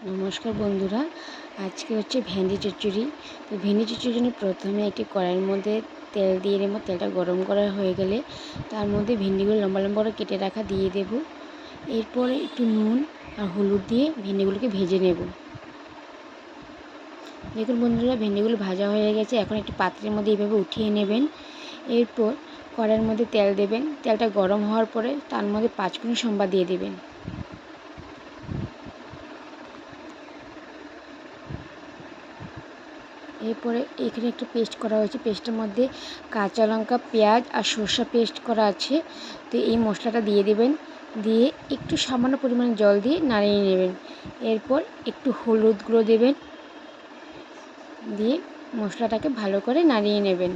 নমস্কার বন্ধুরা, আজকে হচ্ছে ভেন্ডি চচ্চড়ি। তো ভেন্ডি চচ্চড়ির জন্য প্রথমে একটি কড়াইয়ের মধ্যে তেল দিয়ে নেব। তেলটা গরম করা হয়ে গেলে তার মধ্যে ভেন্ডিগুলো লম্বা লম্বা করে কেটে রাখা দিয়ে দেব। এরপরে একটু নুন আর হলুদ দিয়ে ভেন্ডিগুলোকে ভেজে নেব। দেখুন বন্ধুরা, ভেন্ডিগুলো ভাজা হয়ে গেছে। এখন একটি পাত্রের মধ্যে এইভাবে উঠিয়ে নেবেন। এরপর কড়াইয়ের মধ্যে তেল দেবেন। তেলটা গরম হওয়ার পরে তার মধ্যে 5 ফোঁড়ন সম্বাদ দিয়ে দেবেন। এরপরে এখানে একটা পেস্ট করা হয়েছে। পেস্টের মধ্যে কাঁচা লঙ্কা, পেঁয়াজ আর সরষা পেস্ট করা আছে। তো এই মশলাটা দিয়ে দেবেন। দিয়ে একটু সামান্য পরিমাণে জল দিয়ে নাড়িয়ে নেবেন। এরপর একটু হলুদ গুঁড়ো দেবেন, দিয়ে মশলাটাকে ভালো করে নাড়িয়ে নেবেন।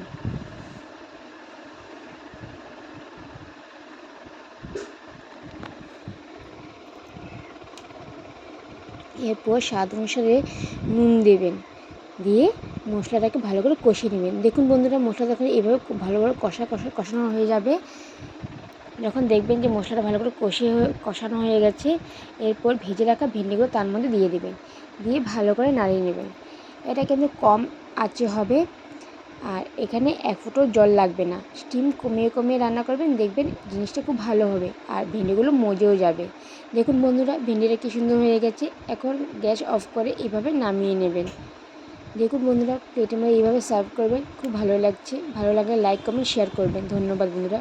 এরপর স্বাদ অনুসারে নুন দেবেন, দিয়ে মশলাটাকে ভালো করে কষিয়ে নেবেন। দেখুন বন্ধুরা, মশলা যখন এইভাবে খুব ভালোভাবে কষানো হয়ে যাবে, যখন দেখবেন যে মশলাটা ভালো করে কষানো হয়ে গেছে, এরপর ভেজে রাখা ভেন্ডিগুলো তার মধ্যে দিয়ে দেবেন। দিয়ে ভালো করে নাড়িয়ে নেবেন। এটা কিন্তু কম আঁচে হবে, আর এখানে এক ফোঁটাও জল লাগবে না। স্টিম কমিয়ে কমিয়ে রান্না করবেন, দেখবেন জিনিসটা খুব ভালো হবে আর ভেন্ডিগুলো মজেও যাবে। দেখুন বন্ধুরা, ভেন্ডিটা কী সুন্দর হয়ে গেছে। এখন গ্যাস অফ করে এইভাবে নামিয়ে নেবেন। দেখুন বন্ধুরা, প্লেটের মধ্যে এইভাবে সার্ভ করবেন, খুব ভালো লাগছে। ভালো লাগলে লাইক কমেন্ট শেয়ার করবেন। ধন্যবাদ বন্ধুরা।